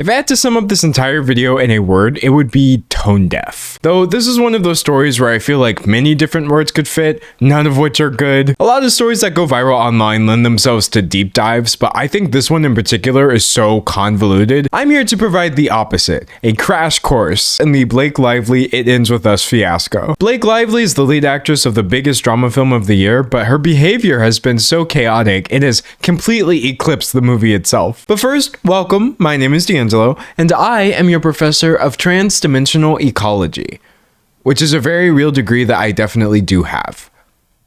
If I had to sum up this entire video in a word, it would be tone deaf. Though this is one of those stories where I feel like many different words could fit, none of which are good. A lot of stories that go viral online lend themselves to deep dives, but I think this one in particular is so convoluted. I'm here to provide the opposite, a crash course in the Blake Lively It Ends With Us fiasco. Blake Lively is the lead actress of the biggest drama film of the year, but her behavior has been so chaotic it has completely eclipsed the movie itself. But first, welcome, my name is D'Angelo, and I am your professor of trans-dimensional ecology, which is a very real degree that I definitely do have.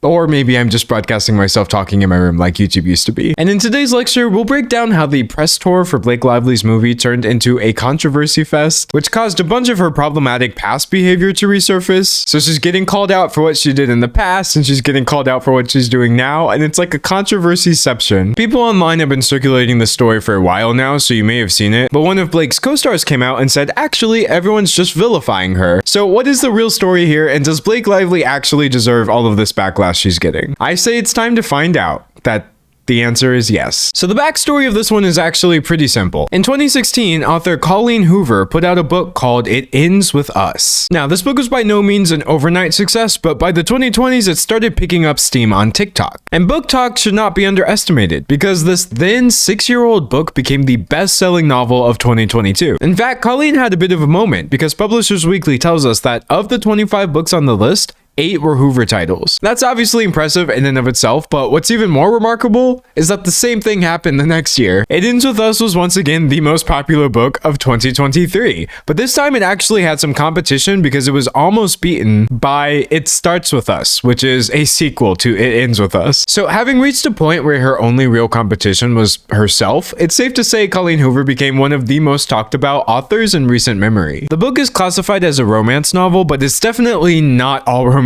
Or maybe I'm just broadcasting myself talking in my room like YouTube used to be. And in today's lecture, we'll break down how the press tour for Blake Lively's movie turned into a controversy fest, which caused a bunch of her problematic past behavior to resurface. So she's getting called out for what she did in the past, and she's getting called out for what she's doing now, and it's like a controversy-ception. People online have been circulating the story for a while now, so you may have seen it, but one of Blake's co-stars came out and said, actually, everyone's just vilifying her. So what is the real story here, and does Blake Lively actually deserve all of this backlash she's getting? I say it's time to find out. That the answer is yes. So the backstory of this one is actually pretty simple. In 2016, author Colleen Hoover put out a book called It Ends With Us. Now, this book was by no means an overnight success, but by the 2020s, it started picking up steam on TikTok. And book talk should not be underestimated, because this then 6-year-old book became the best-selling novel of 2022. In fact, Colleen had a bit of a moment, because Publishers Weekly tells us that of the 25 books on the list, 8 were Hoover titles. That's obviously impressive in and of itself, but what's even more remarkable is that the same thing happened the next year. It Ends With Us was once again the most popular book of 2023, but this time it actually had some competition because it was almost beaten by It Starts With Us, which is a sequel to It Ends With Us. So having reached a point where her only real competition was herself, it's safe to say Colleen Hoover became one of the most talked about authors in recent memory. The book is classified as a romance novel, but it's definitely not all romantic,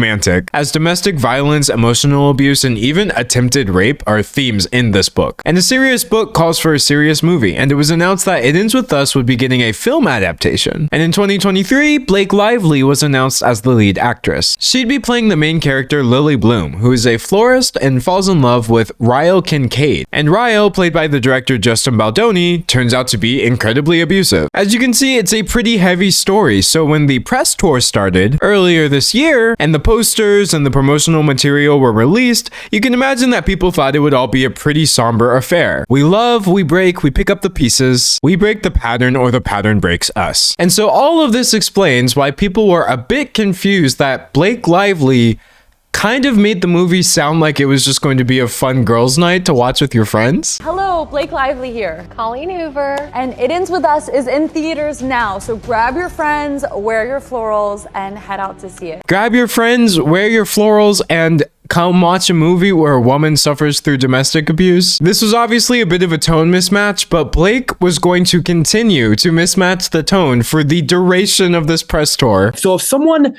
as domestic violence, emotional abuse, and even attempted rape are themes in this book. And a serious book calls for a serious movie, and it was announced that It Ends With Us would be getting a film adaptation. And in 2023, Blake Lively was announced as the lead actress. She'd be playing the main character Lily Bloom, who is a florist and falls in love with Ryle Kincaid. And Ryle, played by the director Justin Baldoni, turns out to be incredibly abusive. As you can see, it's a pretty heavy story, so when the press tour started earlier this year, and the posters and the promotional material were released, you can imagine that people thought it would all be a pretty somber affair. We love, we break, we pick up the pieces, we break the pattern or the pattern breaks us. And so all of this explains why people were a bit confused that Blake Lively kind of made the movie sound like it was just going to be a fun girls' night to watch with your friends. Hello, Blake Lively here. Colleen Hoover. And It Ends With Us is in theaters now, so grab your friends, wear your florals, and head out to see it. Grab your friends, wear your florals, and come watch a movie where a woman suffers through domestic abuse. This was obviously a bit of a tone mismatch, but Blake was going to continue to mismatch the tone for the duration of this press tour. So if someone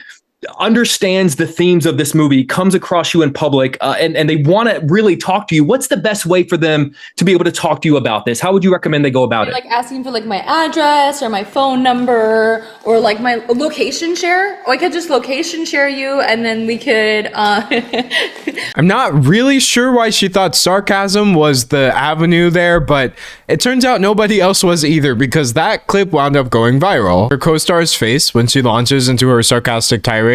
understands the themes of this movie, comes across you in public, and they want to really talk to you, what's the best way for them to be able to talk to you about this? How would you recommend they go about it? Like asking for like my address or my phone number or like my location share. Or I could just location share you and then we could I'm not really sure why she thought sarcasm was the avenue there, but it turns out nobody else was either, because that clip wound up going viral. Her co-star's face when she launches into her sarcastic tirade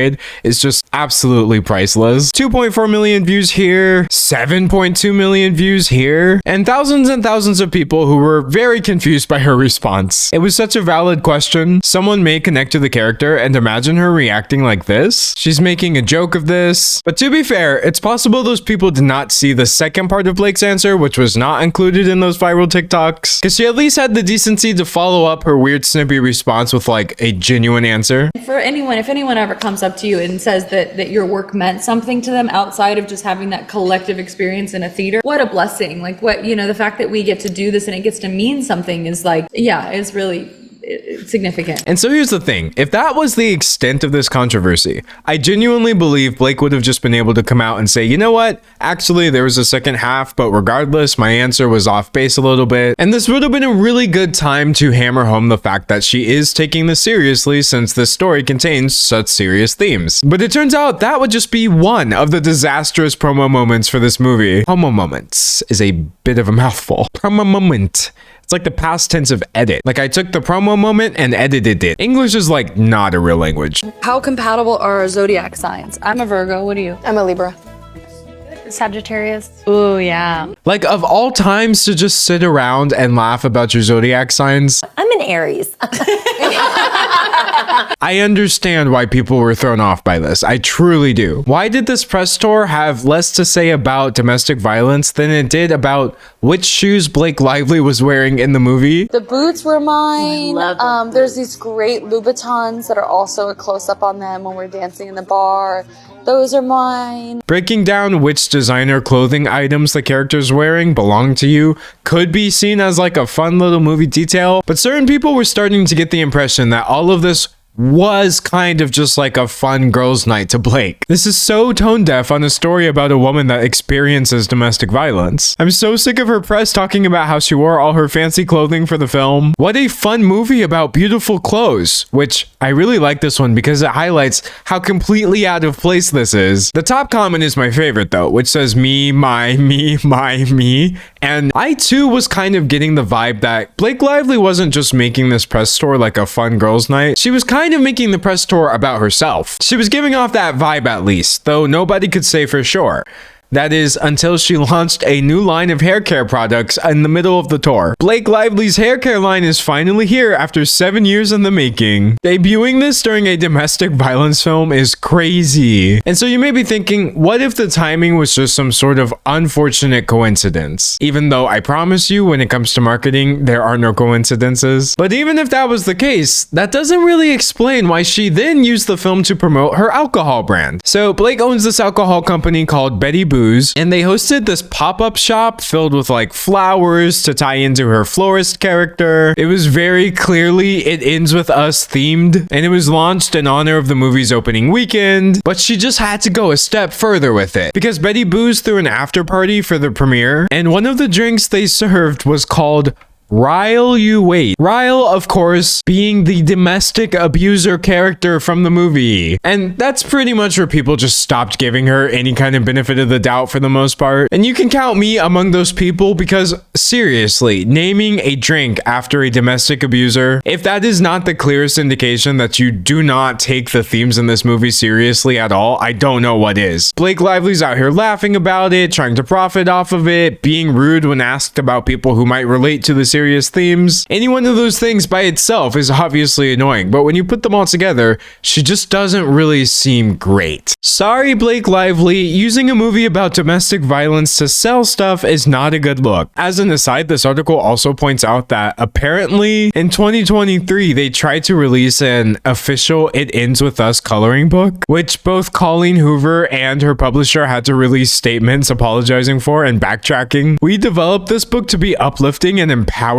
is just absolutely priceless. 2.4 million views here, 7.2 million views here, and thousands of people who were very confused by her response. It was such a valid question. Someone may connect to the character and imagine her reacting like this. She's making a joke of this. But to be fair, it's possible those people did not see the second part of Blake's answer, which was not included in those viral TikToks, because she at least had the decency to follow up her weird snippy response with like a genuine answer. for anyone, if anyone ever comes up to you and says that your work meant something to them outside of just having that collective experience in a theater, what a blessing. Like what, you know, the fact that we get to do this and it gets to mean something is like, yeah, it's really significant. And so here's the thing. If that was the extent of this controversy, I genuinely believe Blake would have just been able to come out and say, you know what? Actually, there was a second half, but regardless, my answer was off base a little bit. And this would have been a really good time to hammer home the fact that she is taking this seriously, since this story contains such serious themes. But it turns out that would just be one of the disastrous promo moments for this movie. Promo moments is a bit of a mouthful. Promo moment. It's like the past tense of edit. Like I took the promo moment and edited it. English is like not a real language. How compatible are our zodiac signs? I'm a Virgo. What are you? I'm a Libra. Sagittarius. Ooh, yeah. Like of all times to just sit around and laugh about your zodiac signs, I'm an Aries. I understand why people were thrown off by this. I truly do. Why did this press tour have less to say about domestic violence than it did about which shoes Blake Lively was wearing in the movie? The boots were mine. love the There's these great Louboutins that are also a close-up on them when we're dancing in the bar. Those are mine. Breaking down which designer clothing items the character's wearing belong to you could be seen as like a fun little movie detail, but certain people were starting to get the impression that all of this was kind of just like a fun girls' night to Blake. This is so tone deaf on a story about a woman that experiences domestic violence. I'm so sick of her press talking about how she wore all her fancy clothing for the film. What a fun movie about beautiful clothes, which I really like this one because it highlights how completely out of place this is. The top comment is my favorite though, which says me, my, me. And I too was kind of getting the vibe that Blake Lively wasn't just making this press tour like a fun girls' night. She was kind of making the press tour about herself. She was giving off that vibe at least, though nobody could say for sure. That is, until she launched a new line of hair care products in the middle of the tour. Blake Lively's hair care line is finally here after 7 years in the making. Debuting this during a domestic violence film is crazy. And so you may be thinking, what if the timing was just some sort of unfortunate coincidence? Even though I promise you, when it comes to marketing, there are no coincidences. But even if that was the case, that doesn't really explain why she then used the film to promote her alcohol brand. So Blake owns this alcohol company called Betty Boo, and they hosted this pop-up shop filled with like flowers to tie into her florist character. It was very clearly It Ends With Us themed, and it was launched in honor of the movie's opening weekend, but she just had to go a step further with it because Betty Boo's threw an after party for the premiere, and one of the drinks they served was called Ryle You Wait. Ryle, of course, being the domestic abuser character from the movie. And that's pretty much where people just stopped giving her any kind of benefit of the doubt for the most part. And you can count me among those people because, seriously, naming a drink after a domestic abuser, if that is not the clearest indication that you do not take the themes in this movie seriously at all, I don't know what is. Blake Lively's out here laughing about it, trying to profit off of it, being rude when asked about people who might relate to the serious themes. Any one of those things by itself is obviously annoying, but when you put them all together, she just doesn't really seem great. Sorry, Blake Lively, using a movie about domestic violence to sell stuff is not a good look. As an aside, this article also points out that apparently in 2023, they tried to release an official It Ends With Us coloring book, which both Colleen Hoover and her publisher had to release statements apologizing for and backtracking. We developed this book to be uplifting and empowering.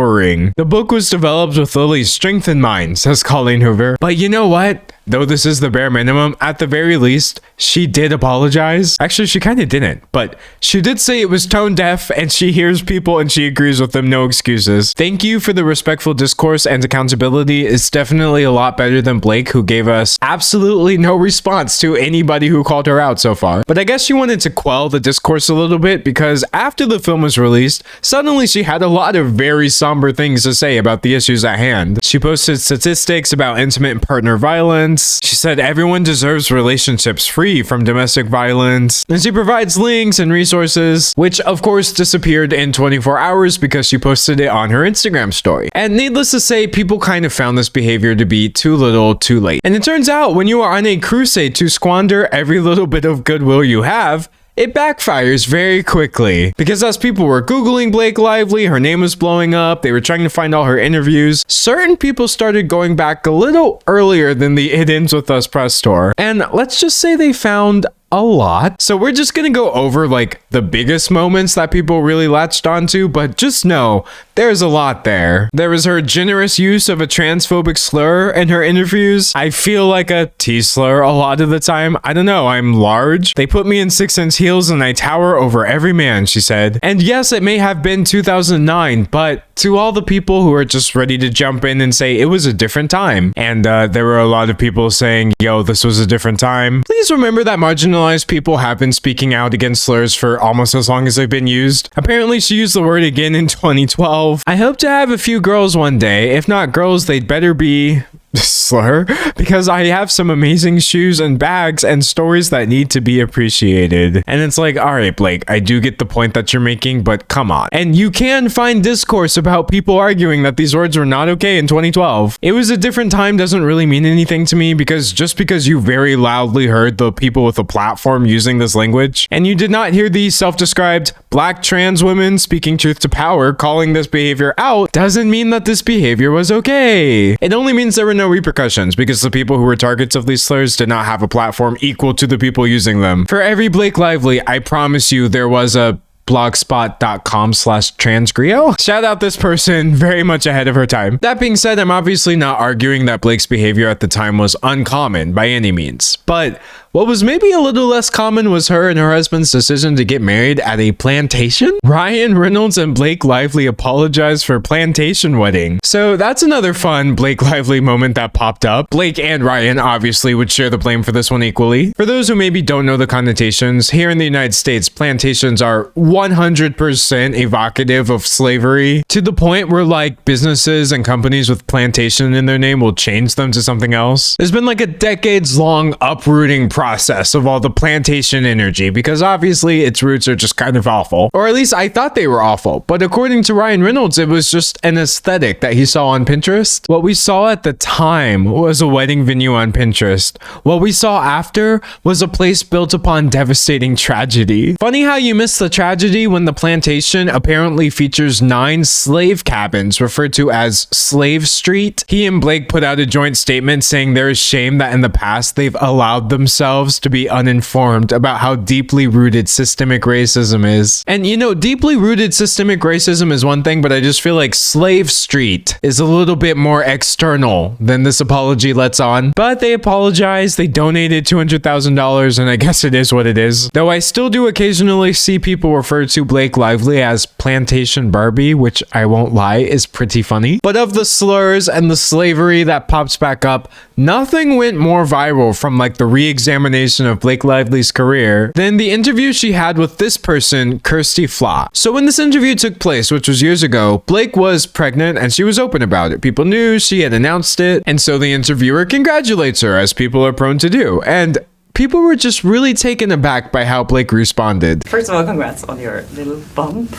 The book was developed with Lily's strength in mind, says Colleen Hoover. But you know what? Though this is the bare minimum, at the very least, she did apologize. Actually, she kind of didn't, but she did say it was tone deaf and she hears people and she agrees with them, no excuses. Thank you for the respectful discourse and accountability. It's definitely a lot better than Blake, who gave us absolutely no response to anybody who called her out so far. But I guess she wanted to quell the discourse a little bit because after the film was released, suddenly she had a lot of very somber things to say about the issues at hand. She posted statistics about intimate partner violence. She said everyone deserves relationships free from domestic violence, and she provides links and resources, which of course disappeared in 24 hours because she posted it on her Instagram story. And needless to say, people kind of found this behavior to be too little, too late. And it turns out when you are on a crusade to squander every little bit of goodwill you have, it backfires very quickly. Because as people were Googling Blake Lively, her name was blowing up, they were trying to find all her interviews, certain people started going back a little earlier than the It Ends With Us press tour. And let's just say they found a lot. So we're just gonna go over like the biggest moments that people really latched onto, but just know there's a lot there. There was her generous use of a transphobic slur in her interviews. I feel like a T-slur a lot of the time. I don't know, I'm large. They put me in 6-inch heels and I tower over every man, she said. And yes, it may have been 2009, but to all the people who are just ready to jump in and say it was a different time, and there were a lot of people saying, yo, this was a different time, please remember that marginalized people have been speaking out against slurs for almost as long as they've been used. Apparently she used the word again in 2012, 2012. I hope to have a few girls one day. If not girls, they'd better be slur, because I have some amazing shoes and bags and stories that need to be appreciated. And it's like, all right, Blake, I do get the point that you're making, but come on. And you can find discourse about people arguing that these words were not okay in 2012. It was a different time doesn't really mean anything to me, because just because you very loudly heard the people with a platform using this language, and you did not hear these self-described black trans women speaking truth to power calling this behavior out, doesn't mean that this behavior was okay. It only means there were no repercussions, because the people who were targets of these slurs did not have a platform equal to the people using them. For every Blake Lively, I promise you there was a blogspot.com/transgrio. Shout out this person, very much ahead of her time. That being said, I'm obviously not arguing that Blake's behavior at the time was uncommon by any means, but what was maybe a little less common was her and her husband's decision to get married at a plantation. Ryan Reynolds and Blake Lively apologized for plantation wedding. So that's another fun Blake Lively moment that popped up. Blake and Ryan obviously would share the blame for this one equally. For those who maybe don't know the connotations, here in the United States, plantations are 100% evocative of slavery, to the point where like businesses and companies with plantation in their name will change them to something else. There's been like a decades-long uprooting process of all the plantation energy, because obviously its roots are just kind of awful, or at least I thought they were awful, but according to Ryan Reynolds, it was just an aesthetic that he saw on Pinterest. What we saw at the time was a wedding venue on Pinterest. What we saw after was a place built upon devastating tragedy. Funny how you missed the tragedy when the plantation apparently features 9 slave cabins referred to as Slave Street. He and Blake put out a joint statement saying there is shame that in the past they've allowed themselves to be uninformed about how deeply rooted systemic racism is. And you know, deeply rooted systemic racism is one thing, but I just feel like Slave Street is a little bit more external than this apology lets on. But they apologized, they donated $200,000, and I guess it is what it is. Though I still do occasionally see people refer to Blake Lively as Plantation Barbie, which I won't lie is pretty funny. But of the slurs and the slavery that pops back up, nothing went more viral from like the re-examination of Blake Lively's career than the interview she had with this person, Kirsty Flaw. So when this interview took place, which was years ago, Blake was pregnant and she was open about it. People knew, she had announced it, and so the interviewer congratulates her, as people are prone to do. And people were just really taken aback by how Blake responded. First of all, congrats on your little bump.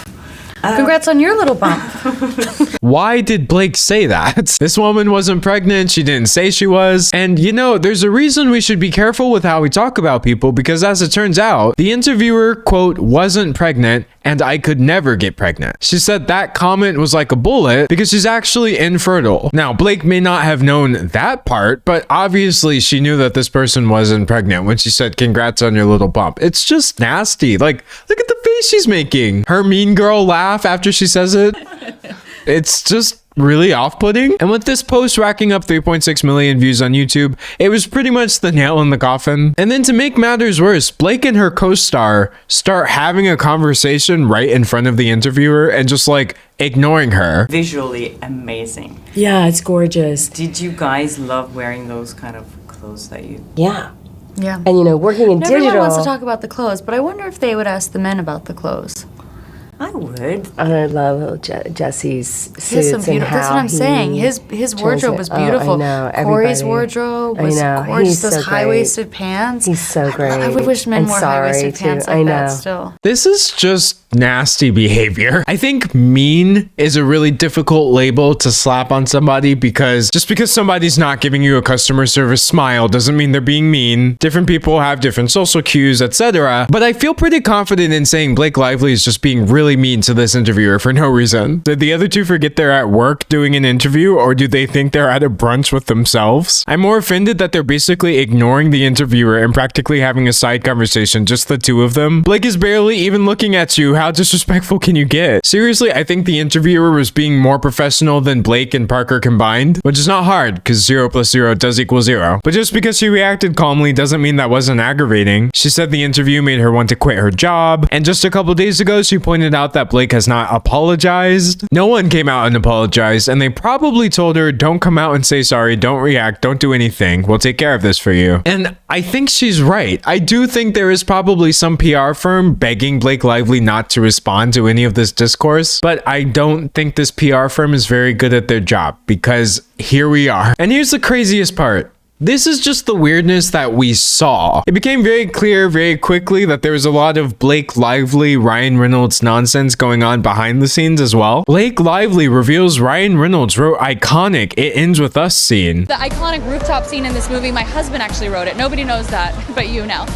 Congrats on your little bump. Why did Blake say that? This woman wasn't pregnant. She didn't say she was. And you know, there's a reason we should be careful with how we talk about people, because as it turns out, the interviewer, quote, wasn't pregnant and I could never get pregnant. She said that comment was like a bullet because she's actually infertile. Now, Blake may not have known that part, but obviously she knew that this person wasn't pregnant when she said, congrats on your little bump. It's just nasty. Like, look at the face she's making. Her mean girl laugh after she says it. It's just really off-putting. And with this post racking up 3.6 million views on YouTube, it was pretty much the nail in the coffin. And then to make matters worse, Blake and her co-star start having a conversation right in front of the interviewer and just like ignoring her. Visually amazing. Yeah, it's gorgeous. Did you guys love wearing those kind of clothes that you... Yeah. Yeah. And you know, working in Everyone digital. wants to talk about the clothes, but I wonder if they would ask the men about the clothes. I would. I love Jesse's He has suits some and beautiful. how That's what I'm saying. he His wardrobe was transit- beautiful. I know, Corey's everybody. wardrobe I was know, gorgeous. he's Those so high waisted pants. He's so great. I would wish men And wore sorry, high waisted too. pants I like that know. still. This is just nasty behavior. I think mean is a really difficult label to slap on somebody, because just because somebody's not giving you a customer service smile doesn't mean they're being mean. Different people have different social cues, etc. But I feel pretty confident in saying Blake Lively is just being really mean to this interviewer for no reason. Did the other two forget they're at work doing an interview, or do they think they're at a brunch with themselves? I'm more offended that they're basically ignoring the interviewer and practically having a side conversation, just the two of them. Blake is barely even looking at you. How disrespectful can you get? Seriously, I think the interviewer was being more professional than Blake and Parker combined, which is not hard because 0 + 0 does equal 0. But just because she reacted calmly doesn't mean that wasn't aggravating. She said the interview made her want to quit her job, and just a couple days ago, she pointed out that Blake has not apologized. No one came out and apologized, and they probably told her, don't come out and say sorry, don't react, don't do anything. We'll take care of this for you. And I think she's right. I do think there is probably some PR firm begging Blake Lively not not to respond to any of this discourse, but I don't think this PR firm is very good at their job, because here we are. And here's the craziest part. This is just the weirdness that we saw. It became very clear very quickly that there was a lot of Blake Lively, Ryan Reynolds nonsense going on behind the scenes as well. Blake Lively reveals Ryan Reynolds wrote iconic "It Ends With Us" scene. The iconic rooftop scene in this movie, my husband actually wrote it. Nobody knows that, but you know.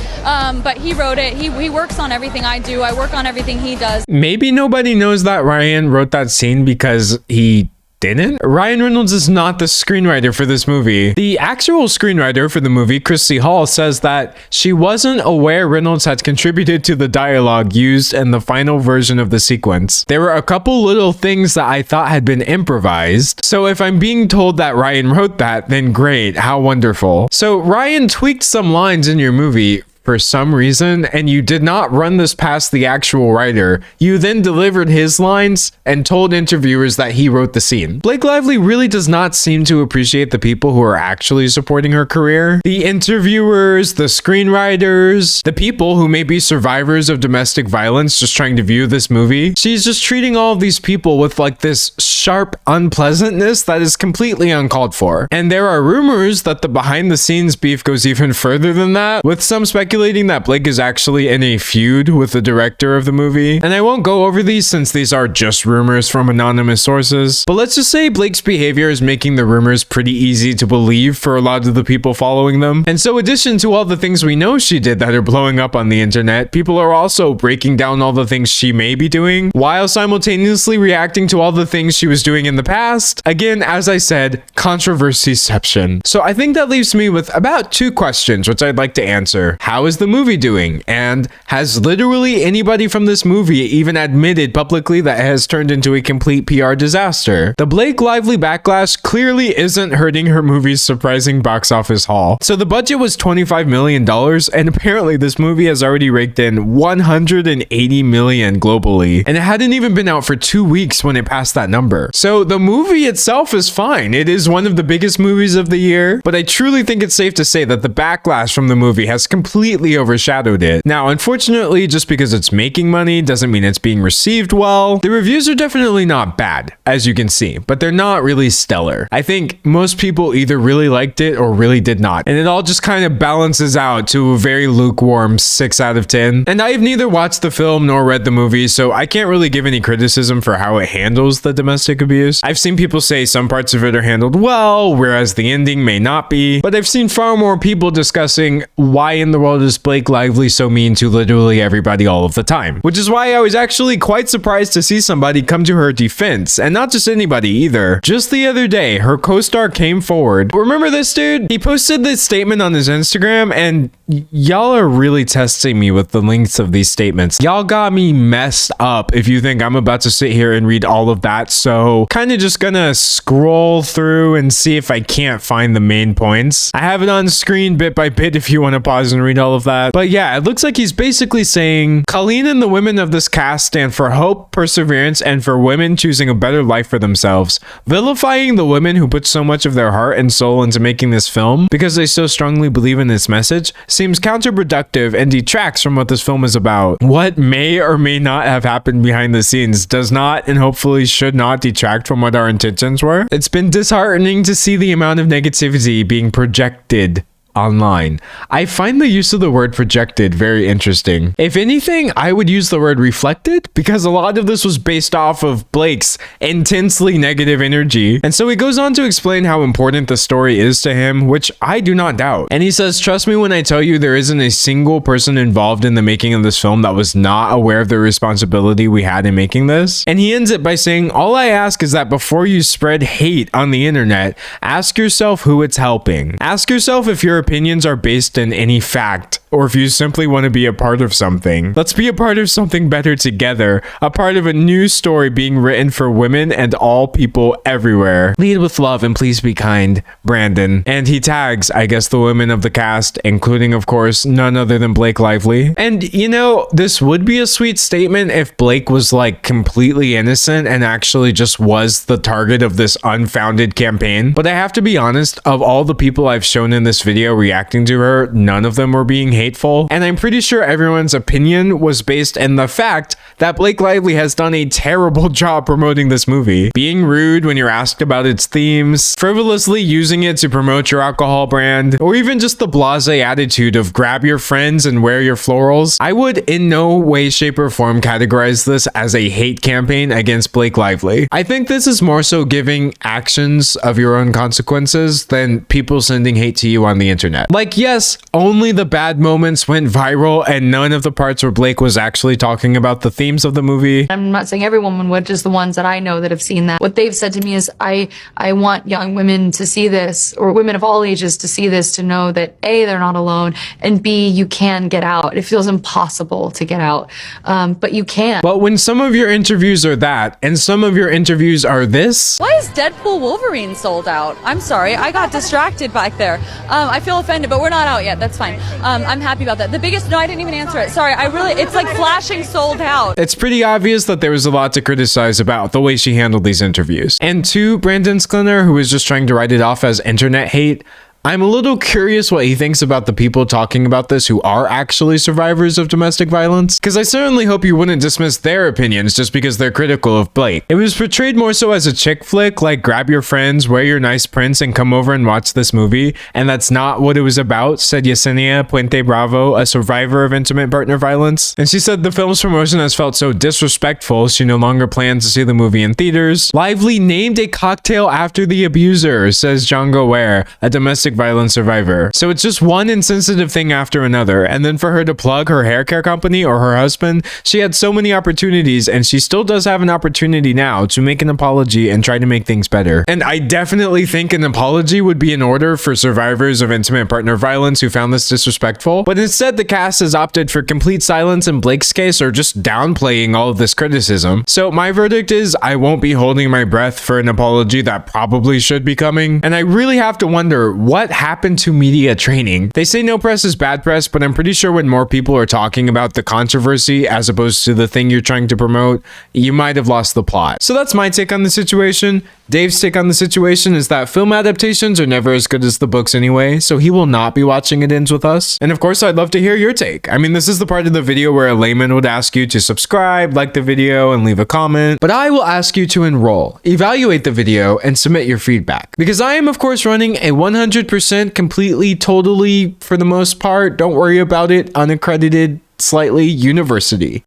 But he wrote it. He works on everything I do. I work on everything he does. Maybe nobody knows that Ryan wrote that scene because he didn't? Ryan Reynolds is not the screenwriter for this movie. The actual screenwriter for the movie, Christy Hall, says that she wasn't aware Reynolds had contributed to the dialogue used in the final version of the sequence. There were a couple little things that I thought had been improvised. So if I'm being told that Ryan wrote that, then great, how wonderful. So Ryan tweaked some lines in your movie for some reason, and you did not run this past the actual writer. You then delivered his lines and told interviewers that he wrote the scene. Blake Lively really does not seem to appreciate the people who are actually supporting her career. The interviewers, the screenwriters, the people who may be survivors of domestic violence just trying to view this movie. She's just treating all of these people with like this sharp unpleasantness that is completely uncalled for. And there are rumors that the behind the scenes beef goes even further than that, with some speculating that Blake is actually in a feud with the director of the movie. And I won't go over these since these are just rumors from anonymous sources, but let's just say Blake's behavior is making the rumors pretty easy to believe for a lot of the people following them. And so in addition to all the things we know she did that are blowing up on the internet, people are also breaking down all the things she may be doing while simultaneously reacting to all the things she was doing in the past. Again, as I said, controversyception. So I think that leaves me with about 2 questions which I'd like to answer. How is the movie doing? And has literally anybody from this movie even admitted publicly that it has turned into a complete PR disaster? The Blake Lively backlash clearly isn't hurting her movie's surprising box office haul. So the budget was $25 million, and apparently this movie has already raked in $180 million globally, and it hadn't even been out for 2 weeks when it passed that number. So the movie itself is fine. It is one of the biggest movies of the year, but I truly think it's safe to say that the backlash from the movie has completely overshadowed it. Now, unfortunately, just because it's making money doesn't mean it's being received well. The reviews are definitely not bad, as you can see, but they're not really stellar. I think most people either really liked it or really did not, and it all just kind of balances out to a very lukewarm 6 out of 10. And I've neither watched the film nor read the movie, so I can't really give any criticism for how it handles the domestic abuse. I've seen people say some parts of it are handled well, whereas the ending may not be, but I've seen far more people discussing why in the world is Blake Lively so mean to literally everybody all of the time, which is why I was actually quite surprised to see somebody come to her defense, and not just anybody either. Just the other day, her co-star came forward. Remember this dude? He posted this statement on his Instagram, and y'all are really testing me with the lengths of these statements. Y'all got me messed up if you think I'm about to sit here and read all of that, so kind of just gonna scroll through and see if I can't find the main points. I have it on screen bit by bit if you want to pause and read all of that. But yeah, it looks like he's basically saying Colleen and the women of this cast stand for hope, perseverance, and for women choosing a better life for themselves. Vilifying the women who put so much of their heart and soul into making this film because they so strongly believe in its message seems counterproductive and detracts from what this film is about. What may or may not have happened behind the scenes does not and hopefully should not detract from what our intentions were. It's been disheartening to see the amount of negativity being projected online. I find the use of the word projected very interesting. If anything, I would use the word reflected, because a lot of this was based off of Blake's intensely negative energy. And so he goes on to explain how important the story is to him, which I do not doubt. And he says, trust me when I tell you there isn't a single person involved in the making of this film that was not aware of the responsibility we had in making this. And he ends it by saying, all I ask is that before you spread hate on the internet, ask yourself who it's helping. Ask yourself if your opinions are based in any fact, or if you simply want to be a part of something. Let's be a part of something better together, a part of a new story being written for women and all people everywhere. Lead with love and please be kind, Brandon. And he tags, I guess, the women of the cast, including, of course, none other than Blake Lively. And, you know, this would be a sweet statement if Blake was, like, completely innocent and actually just was the target of this unfounded campaign. But I have to be honest, of all the people I've shown in this video reacting to her, none of them were being hateful, and I'm pretty sure everyone's opinion was based in the fact that Blake Lively has done a terrible job promoting this movie. Being rude when you're asked about its themes, frivolously using it to promote your alcohol brand, or even just the blasé attitude of grab your friends and wear your florals. I would in no way, shape, or form categorize this as a hate campaign against Blake Lively. I think this is more so giving actions of your own consequences than people sending hate to you on the internet. Like, yes, only the bad moments went viral and none of the parts where Blake was actually talking about the themes of the movie. I'm not saying everyone would, just the ones that I know that have seen that. What they've said to me is, I want young women to see this, or women of all ages to see this, to know that A, they're not alone, and B, you can get out. It feels impossible to get out, but you can. But when some of your interviews are that, and some of your interviews are this, Why is Deadpool Wolverine sold out? I'm sorry, I got distracted back there. I feel offended, but we're not out yet. That's fine. I'm happy about that. No, I didn't even answer it. Sorry, it's like flashing sold out. it's pretty obvious that there was a lot to criticize about the way she handled these interviews. And to Brandon Sklenar, who was just trying to write it off as internet hate, I'm a little curious what he thinks about the people talking about this who are actually survivors of domestic violence, because I certainly hope you wouldn't dismiss their opinions just because they're critical of Blake. It was portrayed more so as a chick flick, like grab your friends, wear your nice prints, and come over and watch this movie, and that's not what it was about, said Yesenia Puente Bravo, a survivor of intimate partner violence. And she said the film's promotion has felt so disrespectful, she no longer plans to see the movie in theaters. Lively named a cocktail after the abuser, says Django Ware, a domestic violence survivor. So it's just one insensitive thing after another, and then for her to plug her hair care company or her husband, she had so many opportunities, and she still does have an opportunity now to make an apology and try to make things better. And I definitely think an apology would be in order for survivors of intimate partner violence who found this disrespectful, but instead the cast has opted for complete silence in Blake's case, or just downplaying all of this criticism. So my verdict is I won't be holding my breath for an apology that probably should be coming, and I really have to wonder what happened to media training. They say no press is bad press, but I'm pretty sure when more people are talking about the controversy as opposed to the thing you're trying to promote, you might have lost the plot. So that's my take on the situation. Dave's take on the situation is that film adaptations are never as good as the books anyway, so he will not be watching It Ends With Us. And of course, I'd love to hear your take. I mean, this is the part of the video where a layman would ask you to subscribe, like the video, and leave a comment, but I will ask you to enroll, evaluate the video, and submit your feedback. Because I am, of course, running a 100% completely, totally, for the most part, don't worry about it, unaccredited, slightly, university.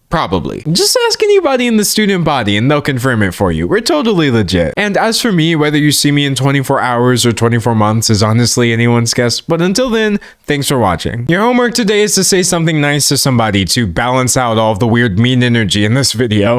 Probably. Just ask anybody in the student body and they'll confirm it for you. We're totally legit. And as for me, whether you see me in 24 hours or 24 months is honestly anyone's guess. But until then, thanks for watching. Your homework today is to say something nice to somebody to balance out all of the weird mean energy in this video.